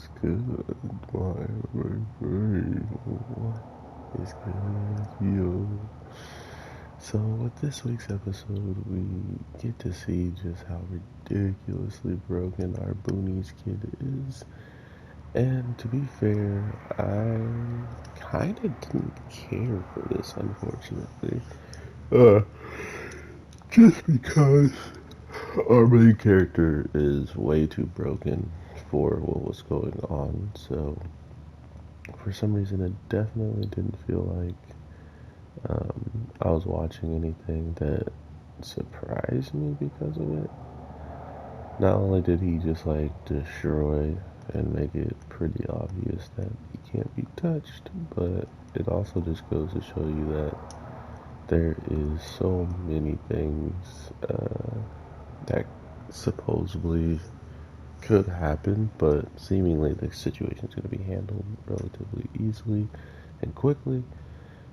What's good, my baby? What is good with you? So, with this week's episode, we get to see just how ridiculously broken our Boonies kid is. And to be fair, I kind of didn't care for this, unfortunately. Uh, just because our main character is way too broken for what was going on. So, for some reason, it definitely didn't feel like I was watching anything that surprised me because of it. Not only did he just like destroy and make it pretty obvious that he can't be touched, but it also just goes to show you that there is so many things that supposedly could happen, but seemingly the situation is going to be handled relatively easily and quickly.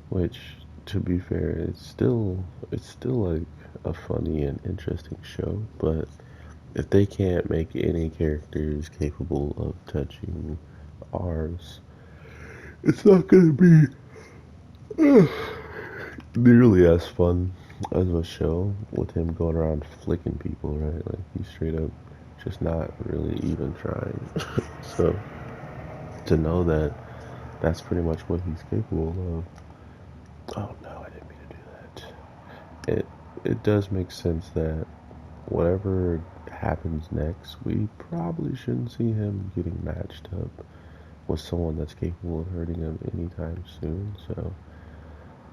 Which, to be fair, it's still like a funny and interesting show. But if they can't make any characters capable of touching ours, it's not gonna be nearly as fun as a show with him going around flicking people, right? Like he's straight up just not really even trying. So to know that that's pretty much what he's capable of. Oh no, I didn't mean to do that. It does make sense that whatever happens next, we probably shouldn't see him getting matched up with someone that's capable of hurting him anytime soon. So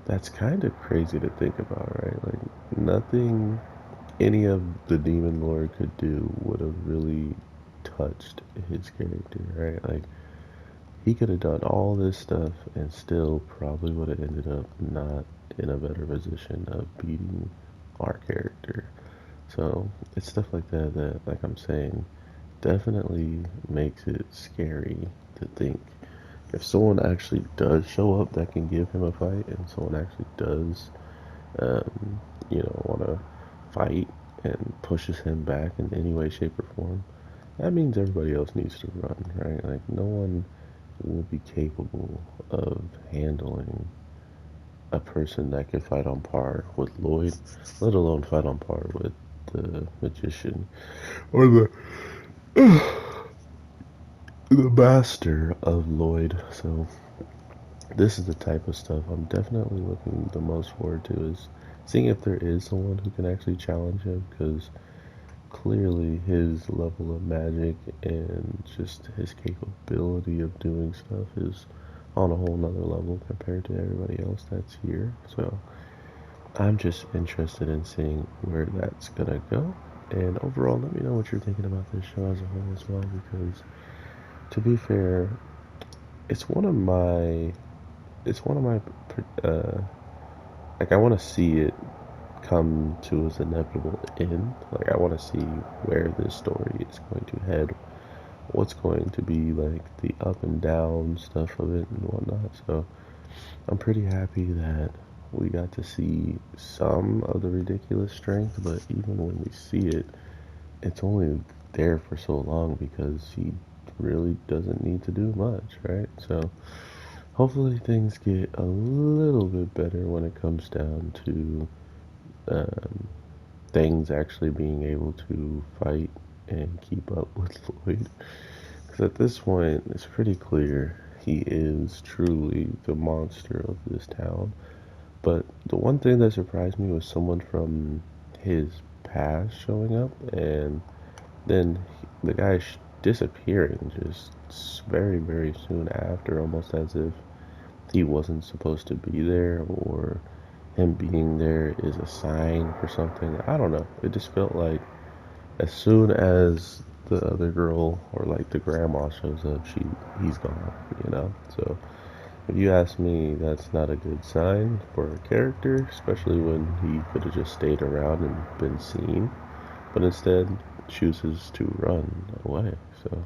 that's kind of crazy to think about, right? Like nothing any of the Demon Lord could do would have really touched his character, right? Like he could have done all this stuff and still probably would have ended up not in a better position of beating our character. So it's stuff like that that, like I'm saying, definitely makes it scary to think if someone actually does show up that can give him a fight, and someone actually does, want to fight and pushes him back in any way, shape, or form, that means everybody else needs to run, right? Like no one will be capable of handling a person that could fight on par with Lloyd, let alone fight on par with the magician or the master of Lloyd. So this is the type of stuff I'm definitely looking the most forward to is seeing if there is someone who can actually challenge him because clearly his level of magic and just his capability of doing stuff is on a whole nother level compared to everybody else that's here. So I'm just interested in seeing where that's gonna go. And overall, let me know what you're thinking about this show as a whole as well, because to be fair, it's one of my, it's one of my, like I want to see it come to its inevitable end. Like I want to see where this story is going to head, what's going to be like the up and down stuff of it and whatnot. So I'm pretty happy that we got to see some of the ridiculous strength, but even when we see it, it's only there for so long because he really doesn't need to do much, right? So hopefully things get a little bit better when it comes down to um, things actually being able to fight and keep up with Lloyd. Because at this point, it's pretty clear he is truly the monster of this town. But the one thing that surprised me was someone from his past showing up, and then the guy disappearing just very, very soon after, almost as if he wasn't supposed to be there, or him being there is a sign for something. I don't know. It just felt like as soon as the other girl or like the grandma shows up, he's gone. So if you ask me, that's not a good sign for a character, especially when he could have just stayed around and been seen, but instead chooses to run away. So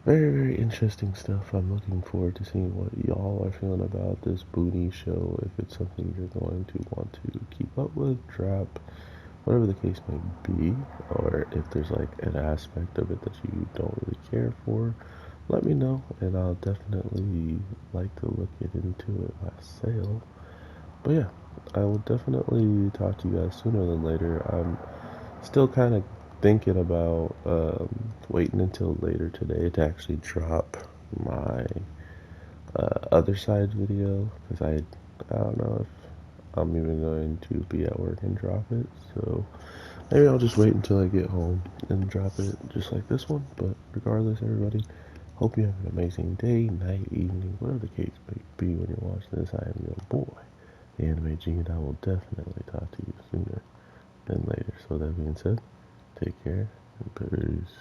very, very interesting stuff. I'm looking forward to seeing what y'all are feeling about this Boonie show. If it's something you're going to want to keep up with, drop, whatever the case may be, or if there's like an aspect of it that you don't really care for, let me know, and I'll definitely like to look into it myself. But yeah, I will definitely talk to you guys sooner than later. I'm still kind of thinking about waiting until later today to actually drop my other side video because I don't know if I'm even going to be at work and drop it. So maybe I'll just wait until I get home and drop it just like this one. But regardless, everybody, hope you have an amazing day, night, evening, whatever the case may be when you're watching this. I am your boy, the Anime G, and I will definitely talk to you sooner than later. So that being said, take care and peace.